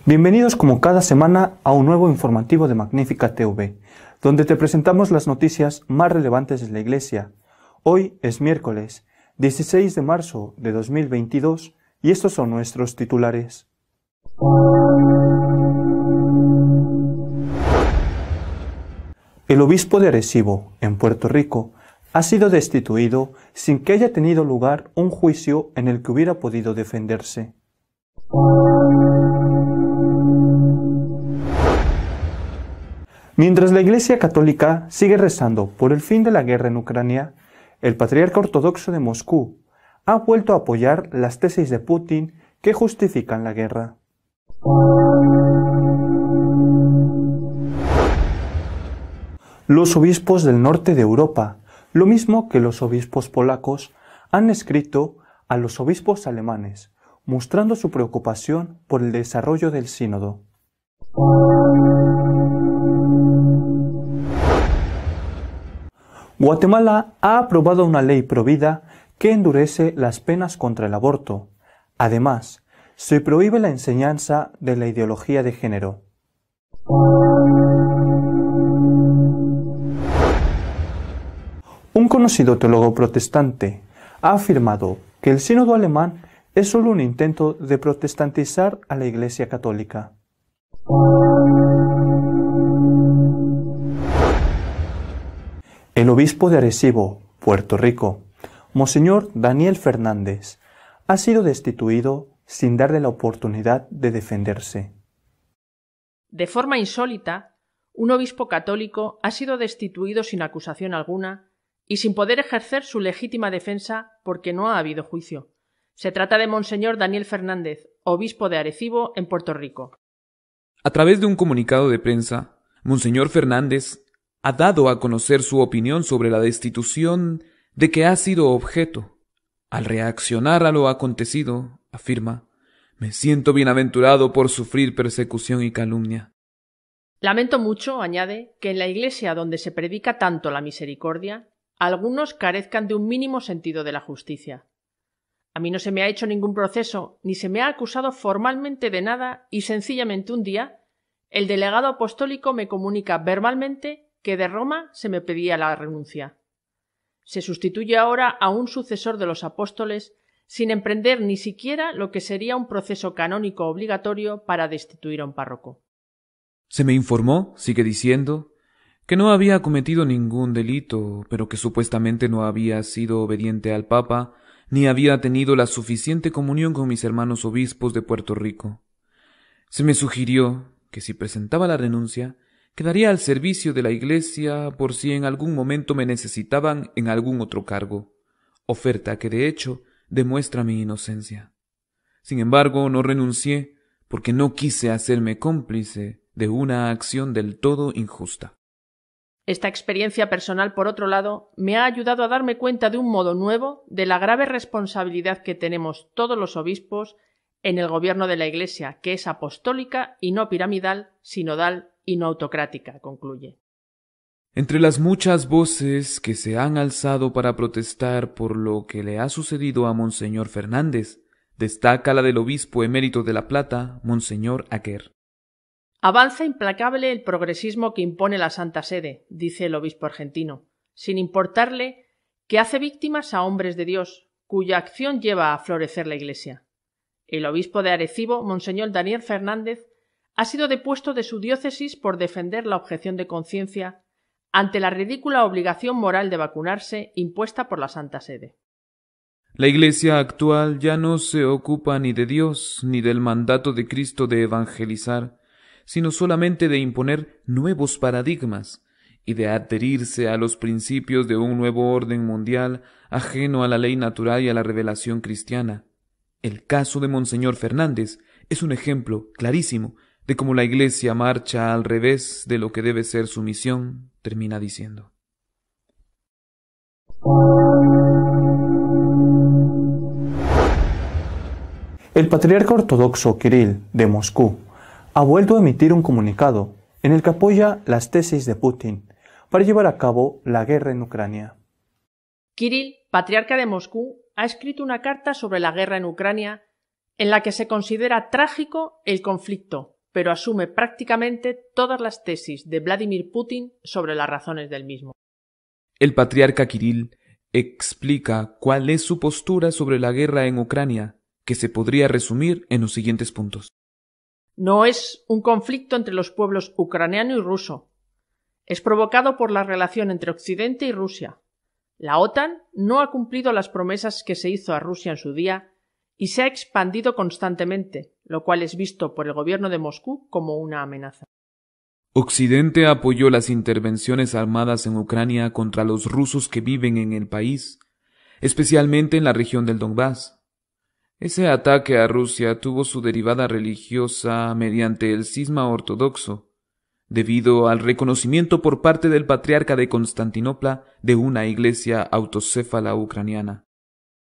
Bienvenidos como cada semana a un nuevo informativo de Magnífica TV, donde te presentamos las noticias más relevantes de la Iglesia. Hoy es miércoles, 16 de marzo de 2022, y estos son nuestros titulares. El obispo de Arecibo, en Puerto Rico, ha sido destituido sin que haya tenido lugar un juicio en el que hubiera podido defenderse. Mientras la Iglesia Católica sigue rezando por el fin de la guerra en Ucrania, el Patriarca Ortodoxo de Moscú ha vuelto a apoyar las tesis de Putin que justifican la guerra. Los obispos del norte de Europa, lo mismo que los obispos polacos, han escrito a los obispos alemanes, mostrando su preocupación por el desarrollo del sínodo. Guatemala ha aprobado una ley provida que endurece las penas contra el aborto. Además, se prohíbe la enseñanza de la ideología de género. Un conocido teólogo protestante ha afirmado que el sínodo alemán es solo un intento de protestantizar a la Iglesia Católica. El obispo de Arecibo, Puerto Rico, Monseñor Daniel Fernández, ha sido destituido sin darle la oportunidad de defenderse. De forma insólita, un obispo católico ha sido destituido sin acusación alguna y sin poder ejercer su legítima defensa porque no ha habido juicio. Se trata de Monseñor Daniel Fernández, obispo de Arecibo, en Puerto Rico. A través de un comunicado de prensa, Monseñor Fernández ha dado a conocer su opinión sobre la destitución de que ha sido objeto. Al reaccionar a lo acontecido, afirma: «Me siento bienaventurado por sufrir persecución y calumnia». Lamento mucho, añade, que en la Iglesia donde se predica tanto la misericordia, algunos carezcan de un mínimo sentido de la justicia. A mí no se me ha hecho ningún proceso, ni se me ha acusado formalmente de nada, y sencillamente un día, el delegado apostólico me comunica verbalmente que de Roma se me pedía la renuncia. Se sustituye ahora a un sucesor de los apóstoles sin emprender ni siquiera lo que sería un proceso canónico obligatorio para destituir a un párroco. Se me informó, sigue diciendo, que no había cometido ningún delito, pero que supuestamente no había sido obediente al Papa, ni había tenido la suficiente comunión con mis hermanos obispos de Puerto Rico. Se me sugirió que si presentaba la renuncia, quedaría al servicio de la Iglesia por si en algún momento me necesitaban en algún otro cargo, oferta que de hecho demuestra mi inocencia. Sin embargo, no renuncié porque no quise hacerme cómplice de una acción del todo injusta. Esta experiencia personal, por otro lado, me ha ayudado a darme cuenta de un modo nuevo de la grave responsabilidad que tenemos todos los obispos en el gobierno de la Iglesia, que es apostólica y no piramidal, sinodal y no autocrática, concluye. Entre las muchas voces que se han alzado para protestar por lo que le ha sucedido a Monseñor Fernández, destaca la del obispo emérito de La Plata, Monseñor Aguer. Avanza implacable el progresismo que impone la Santa Sede, dice el obispo argentino, sin importarle que hace víctimas a hombres de Dios, cuya acción lleva a florecer la Iglesia. El obispo de Arecibo, Monseñor Daniel Fernández, ha sido depuesto de su diócesis por defender la objeción de conciencia ante la ridícula obligación moral de vacunarse impuesta por la Santa Sede. La Iglesia actual ya no se ocupa ni de Dios ni del mandato de Cristo de evangelizar, sino solamente de imponer nuevos paradigmas y de adherirse a los principios de un nuevo orden mundial ajeno a la ley natural y a la revelación cristiana. El caso de Monseñor Fernández es un ejemplo clarísimo de cómo la Iglesia marcha al revés de lo que debe ser su misión, termina diciendo. El patriarca ortodoxo Kirill de Moscú ha vuelto a emitir un comunicado en el que apoya las tesis de Putin para llevar a cabo la guerra en Ucrania. Kirill, patriarca de Moscú, ha escrito una carta sobre la guerra en Ucrania en la que se considera trágico el conflicto pero asume prácticamente todas las tesis de Vladimir Putin sobre las razones del mismo. El patriarca Kirill explica cuál es su postura sobre la guerra en Ucrania, que se podría resumir en los siguientes puntos. No es un conflicto entre los pueblos ucraniano y ruso. Es provocado por la relación entre Occidente y Rusia. La OTAN no ha cumplido las promesas que se hizo a Rusia en su día y se ha expandido constantemente, lo cual es visto por el gobierno de Moscú como una amenaza. Occidente apoyó las intervenciones armadas en Ucrania contra los rusos que viven en el país, especialmente en la región del Donbass. Ese ataque a Rusia tuvo su derivada religiosa mediante el cisma ortodoxo, debido al reconocimiento por parte del patriarca de Constantinopla de una iglesia autocéfala ucraniana.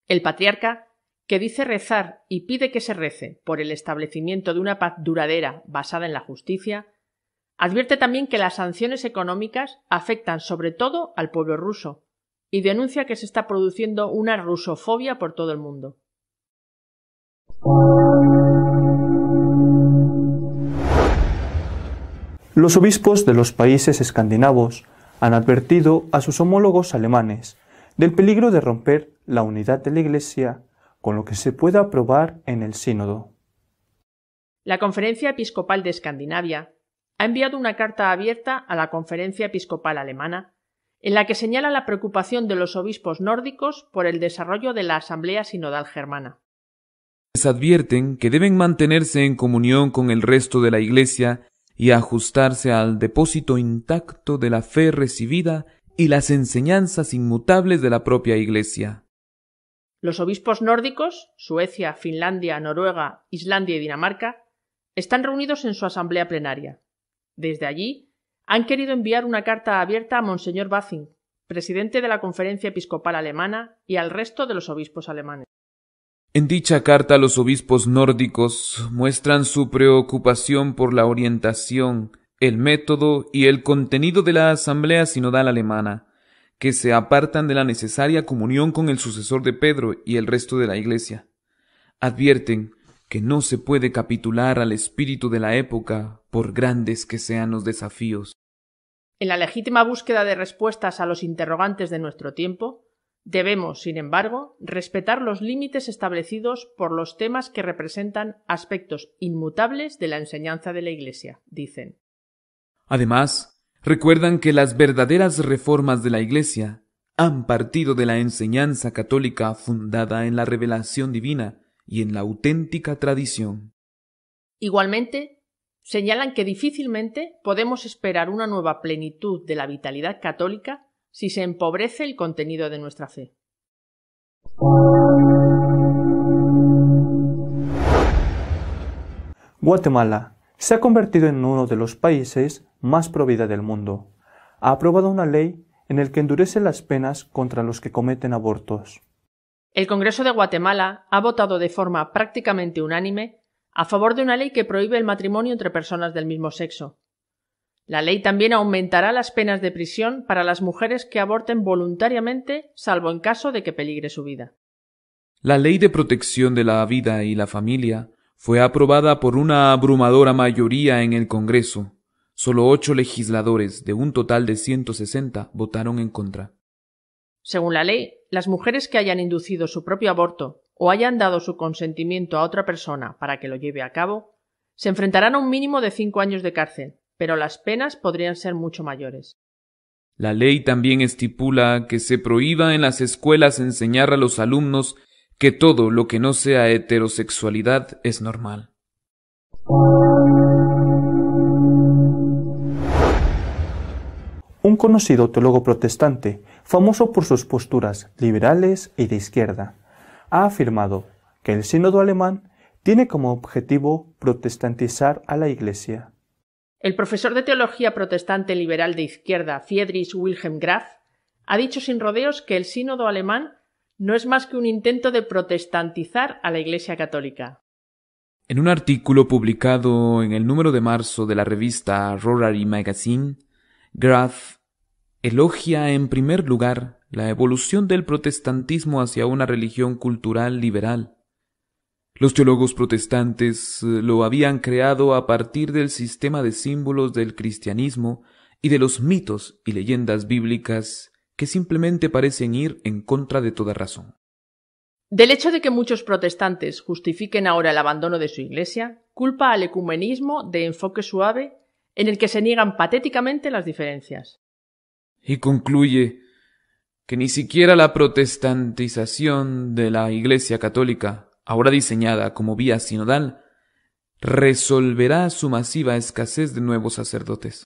El patriarca, que dice rezar y pide que se rece por el establecimiento de una paz duradera basada en la justicia, advierte también que las sanciones económicas afectan sobre todo al pueblo ruso y denuncia que se está produciendo una rusofobia por todo el mundo. Los obispos de los países escandinavos han advertido a sus homólogos alemanes del peligro de romper la unidad de la Iglesia con lo que se pueda aprobar en el sínodo. La Conferencia Episcopal de Escandinavia ha enviado una carta abierta a la Conferencia Episcopal Alemana en la que señala la preocupación de los obispos nórdicos por el desarrollo de la Asamblea Sinodal Germana. Les advierten que deben mantenerse en comunión con el resto de la Iglesia y ajustarse al depósito intacto de la fe recibida y las enseñanzas inmutables de la propia Iglesia. Los obispos nórdicos, Suecia, Finlandia, Noruega, Islandia y Dinamarca, están reunidos en su asamblea plenaria. Desde allí, han querido enviar una carta abierta a Monseñor Batzing, presidente de la Conferencia Episcopal Alemana, y al resto de los obispos alemanes. En dicha carta, los obispos nórdicos muestran su preocupación por la orientación, el método y el contenido de la Asamblea Sinodal Alemana, que se apartan de la necesaria comunión con el sucesor de Pedro y el resto de la Iglesia. Advierten que no se puede capitular al espíritu de la época, por grandes que sean los desafíos. En la legítima búsqueda de respuestas a los interrogantes de nuestro tiempo, debemos, sin embargo, respetar los límites establecidos por los temas que representan aspectos inmutables de la enseñanza de la Iglesia, dicen. Además, recuerdan que las verdaderas reformas de la Iglesia han partido de la enseñanza católica fundada en la revelación divina y en la auténtica tradición. Igualmente, señalan que difícilmente podemos esperar una nueva plenitud de la vitalidad católica si se empobrece el contenido de nuestra fe. Guatemala se ha convertido en uno de los países más pro vida del mundo. Ha aprobado una ley en la que endurece las penas contra los que cometen abortos. El Congreso de Guatemala ha votado de forma prácticamente unánime a favor de una ley que prohíbe el matrimonio entre personas del mismo sexo. La ley también aumentará las penas de prisión para las mujeres que aborten voluntariamente, salvo en caso de que peligre su vida. La Ley de Protección de la Vida y la Familia fue aprobada por una abrumadora mayoría en el Congreso. Solo 8 legisladores de un total de 160 votaron en contra. Según la ley, las mujeres que hayan inducido su propio aborto o hayan dado su consentimiento a otra persona para que lo lleve a cabo, se enfrentarán a un mínimo de 5 años de cárcel, pero las penas podrían ser mucho mayores. La ley también estipula que se prohíba en las escuelas enseñar a los alumnos que todo lo que no sea heterosexualidad es normal. Un conocido teólogo protestante, famoso por sus posturas liberales y de izquierda, ha afirmado que el sínodo alemán tiene como objetivo protestantizar a la Iglesia. El profesor de teología protestante liberal de izquierda Friedrich Wilhelm Graf ha dicho sin rodeos que el sínodo alemán no es más que un intento de protestantizar a la Iglesia católica. En un artículo publicado en el número de marzo de la revista Rorary Magazine, Graf elogia en primer lugar la evolución del protestantismo hacia una religión cultural liberal. Los teólogos protestantes lo habían creado a partir del sistema de símbolos del cristianismo y de los mitos y leyendas bíblicas que simplemente parecen ir en contra de toda razón. Del hecho de que muchos protestantes justifiquen ahora el abandono de su Iglesia, culpa al ecumenismo de enfoque suave en el que se niegan patéticamente las diferencias. Y concluye que ni siquiera la protestantización de la Iglesia católica, ahora diseñada como vía sinodal, resolverá su masiva escasez de nuevos sacerdotes.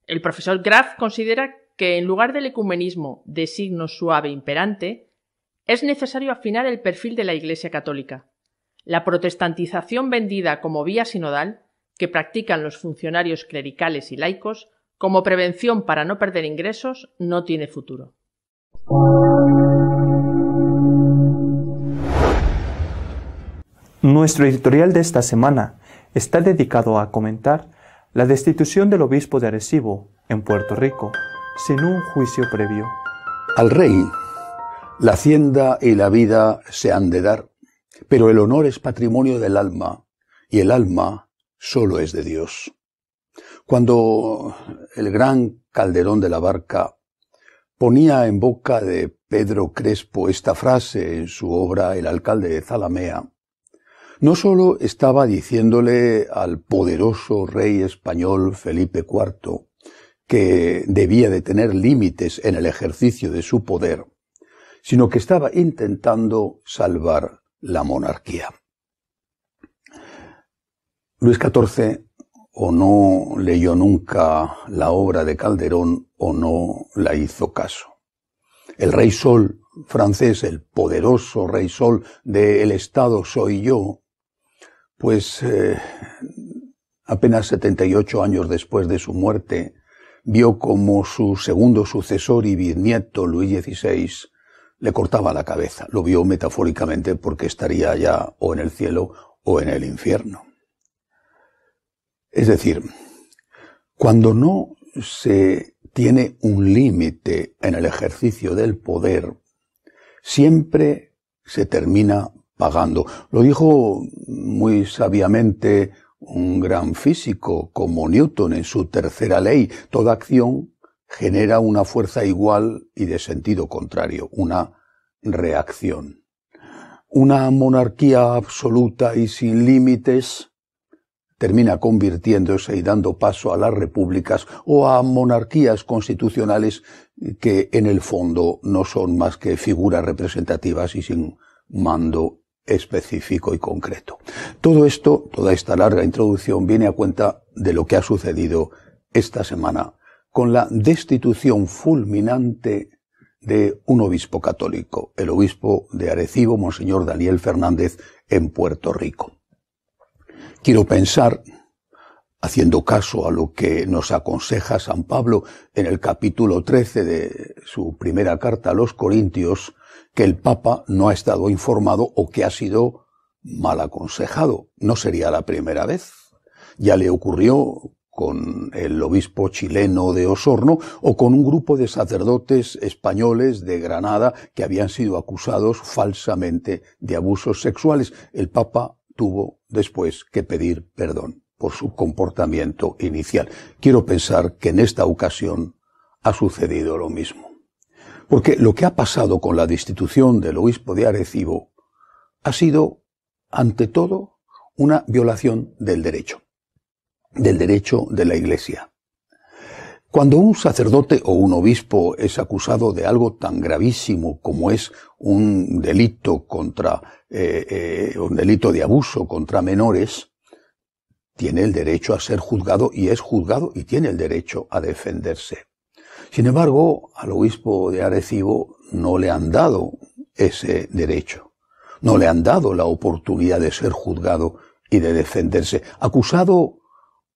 El profesor Graf considera que en lugar del ecumenismo de signo suave imperante, es necesario afinar el perfil de la Iglesia católica. La protestantización vendida como vía sinodal, que practican los funcionarios clericales y laicos, como prevención para no perder ingresos, no tiene futuro. Nuestro editorial de esta semana está dedicado a comentar la destitución del obispo de Arecibo, en Puerto Rico, sin un juicio previo. Al rey, la hacienda y la vida se han de dar, pero el honor es patrimonio del alma, y el alma solo es de Dios. Cuando el gran Calderón de la Barca ponía en boca de Pedro Crespo esta frase en su obra El alcalde de Zalamea, no sólo estaba diciéndole al poderoso rey español Felipe IV que debía de tener límites en el ejercicio de su poder, sino que estaba intentando salvar la monarquía. Luis XIV o no leyó nunca la obra de Calderón o no la hizo caso. El rey Sol francés, el poderoso rey Sol de El Estado soy yo, pues apenas 78 años después de su muerte, vio como su segundo sucesor y bisnieto, Luis XVI, le cortaba la cabeza. Lo vio metafóricamente porque estaría ya o en el cielo o en el infierno. Es decir, cuando no se tiene un límite en el ejercicio del poder, siempre se termina pagando. Lo dijo muy sabiamente un gran físico como Newton en su tercera ley: toda acción genera una fuerza igual y de sentido contrario, una reacción. Una monarquía absoluta y sin límites termina convirtiéndose y dando paso a las repúblicas o a monarquías constitucionales que en el fondo no son más que figuras representativas y sin mando específico y concreto. Todo esto, toda esta larga introducción viene a cuenta de lo que ha sucedido esta semana con la destitución fulminante de un obispo católico, el obispo de Arecibo, Monseñor Daniel Fernández, en Puerto Rico. Quiero pensar, haciendo caso a lo que nos aconseja San Pablo en el capítulo 13 de su primera carta a los Corintios, que el Papa no ha estado informado o que ha sido mal aconsejado. No sería la primera vez. Ya le ocurrió con el obispo chileno de Osorno o con un grupo de sacerdotes españoles de Granada que habían sido acusados falsamente de abusos sexuales. El Papa tuvo después que pedir perdón por su comportamiento inicial. Quiero pensar que en esta ocasión ha sucedido lo mismo. Porque lo que ha pasado con la destitución del obispo de Arecibo ha sido, ante todo, una violación del derecho de la Iglesia. Cuando un sacerdote o un obispo es acusado de algo tan gravísimo como es un delito un delito de abuso contra menores, tiene el derecho a ser juzgado y es juzgado y tiene el derecho a defenderse. Sin embargo, al obispo de Arecibo no le han dado ese derecho. No le han dado la oportunidad de ser juzgado y de defenderse. Acusado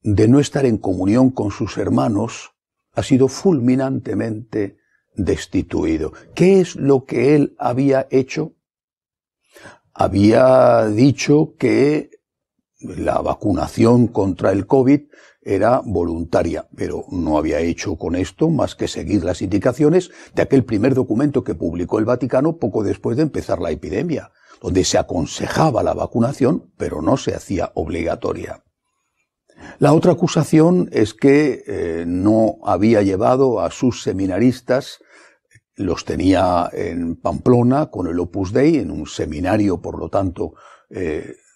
de no estar en comunión con sus hermanos, ha sido fulminantemente destituido. ¿Qué es lo que él había hecho? Había dicho que la vacunación contra el COVID era voluntaria, pero no había hecho con esto más que seguir las indicaciones de aquel primer documento que publicó el Vaticano poco después de empezar la epidemia, donde se aconsejaba la vacunación, pero no se hacía obligatoria. La otra acusación es que no había llevado a sus seminaristas, los tenía en Pamplona con el Opus Dei, en un seminario, por lo tanto,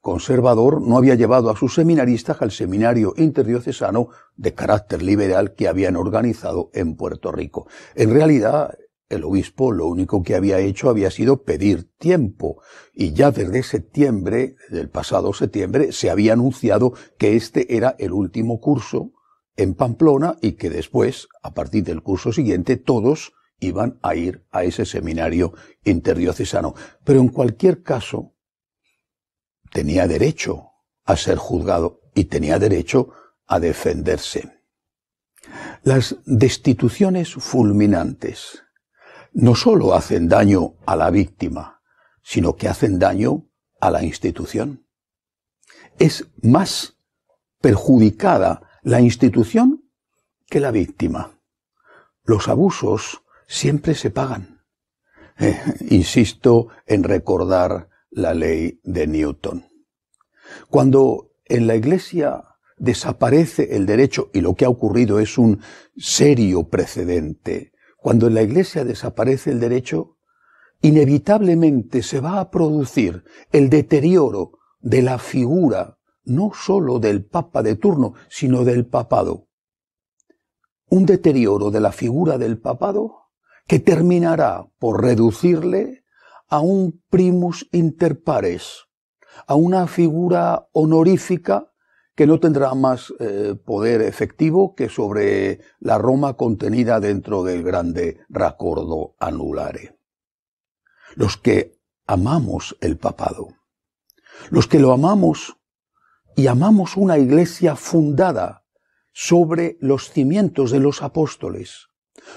conservador, no había llevado a sus seminaristas al seminario interdiocesano de carácter liberal que habían organizado en Puerto Rico. En realidad, el obispo lo único que había hecho había sido pedir tiempo, y ya desde septiembre, del pasado septiembre, se había anunciado que este era el último curso en Pamplona y que después, a partir del curso siguiente, todos iban a ir a ese seminario interdiocesano. Pero en cualquier caso, tenía derecho a ser juzgado y tenía derecho a defenderse. Las destituciones fulminantes no solo hacen daño a la víctima, sino que hacen daño a la institución. Es más perjudicada la institución que la víctima. Los abusos siempre se pagan. Insisto en recordar la ley de Newton. Cuando en la Iglesia desaparece el derecho, y lo que ha ocurrido es un serio precedente, cuando en la Iglesia desaparece el derecho, inevitablemente se va a producir el deterioro de la figura, no sólo del Papa de turno, sino del papado. Un deterioro de la figura del papado que terminará por reducirle a un primus inter pares, a una figura honorífica que no tendrá más poder efectivo que sobre la Roma contenida dentro del grande raccordo anulare. Los que amamos el papado, los que lo amamos y amamos una iglesia fundada sobre los cimientos de los apóstoles,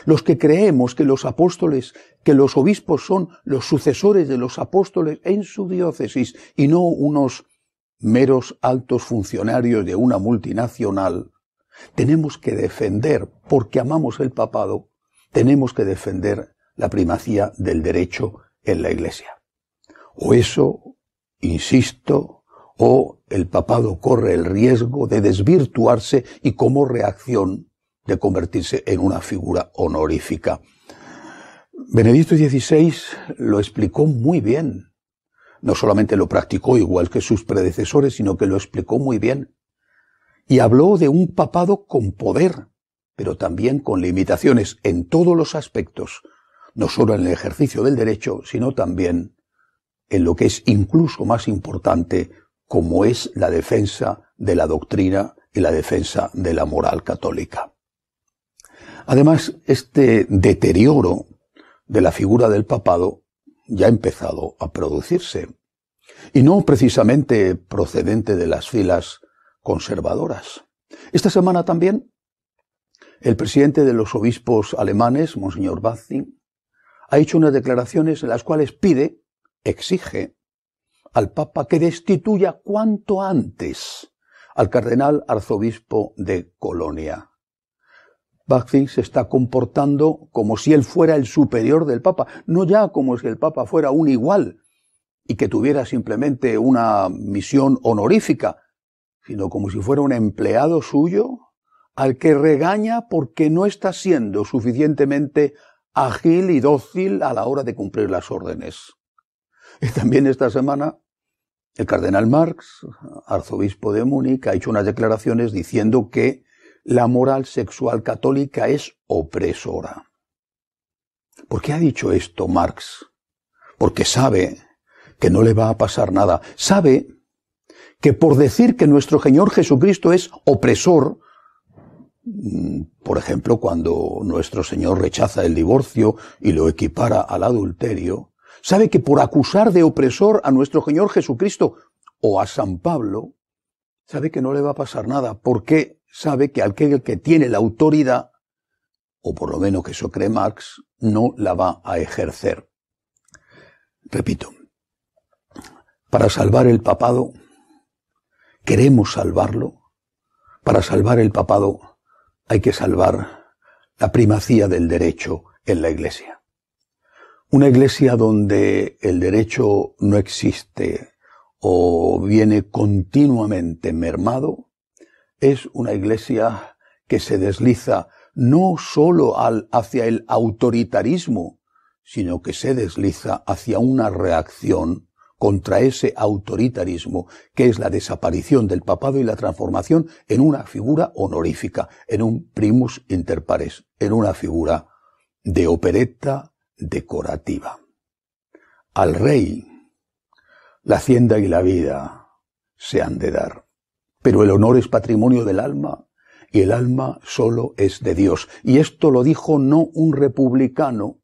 los que creemos que los apóstoles, que los obispos son los sucesores de los apóstoles en su diócesis y no unos meros altos funcionarios de una multinacional, tenemos que defender, porque amamos el papado, tenemos que defender la primacía del derecho en la Iglesia. O eso, insisto, o el papado corre el riesgo de desvirtuarse y como reacción de convertirse en una figura honorífica. Benedicto XVI lo explicó muy bien. No solamente lo practicó igual que sus predecesores, sino que lo explicó muy bien. Y habló de un papado con poder, pero también con limitaciones en todos los aspectos, no solo en el ejercicio del derecho, sino también en lo que es incluso más importante, como es la defensa de la doctrina y la defensa de la moral católica. Además, este deterioro de la figura del papado ya ha empezado a producirse, y no precisamente procedente de las filas conservadoras. Esta semana también, el presidente de los obispos alemanes, Monseñor Batzing, ha hecho unas declaraciones en las cuales exige al Papa que destituya cuanto antes al cardenal arzobispo de Colonia. Batzing se está comportando como si él fuera el superior del Papa, no ya como si el Papa fuera un igual y que tuviera simplemente una misión honorífica, sino como si fuera un empleado suyo al que regaña porque no está siendo suficientemente ágil y dócil a la hora de cumplir las órdenes. Y también esta semana el cardenal Marx, arzobispo de Múnich, ha hecho unas declaraciones diciendo que la moral sexual católica es opresora. ¿Por qué ha dicho esto Marx? Porque sabe que no le va a pasar nada. Sabe que por decir que nuestro Señor Jesucristo es opresor, por ejemplo, cuando nuestro Señor rechaza el divorcio y lo equipara al adulterio, sabe que por acusar de opresor a nuestro Señor Jesucristo o a San Pablo, sabe que no le va a pasar nada, porque sabe que aquel que tiene la autoridad, o por lo menos que eso cree Marx, no la va a ejercer. Repito, para salvar el papado, queremos salvarlo. Para salvar el papado hay que salvar la primacía del derecho en la Iglesia. Una iglesia donde el derecho no existe o viene continuamente mermado es una iglesia que se desliza no solo hacia el autoritarismo, sino que se desliza hacia una reacción contra ese autoritarismo, que es la desaparición del papado y la transformación en una figura honorífica, en un primus inter pares, en una figura de opereta decorativa. Al rey, la hacienda y la vida se han de dar, pero el honor es patrimonio del alma y el alma solo es de Dios. Y esto lo dijo no un republicano,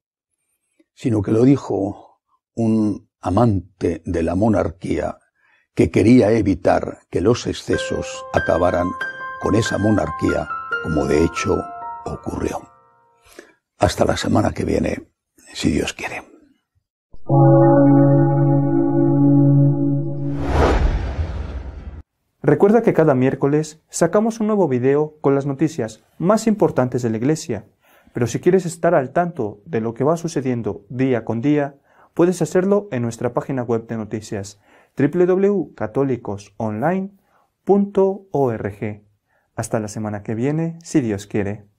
sino que lo dijo un amante de la monarquía que quería evitar que los excesos acabaran con esa monarquía, como de hecho ocurrió. Hasta la semana que viene, si Dios quiere. Recuerda que cada miércoles sacamos un nuevo video con las noticias más importantes de la Iglesia, pero si quieres estar al tanto de lo que va sucediendo día con día, puedes hacerlo en nuestra página web de noticias www.católicosonline.org. Hasta la semana que viene, si Dios quiere.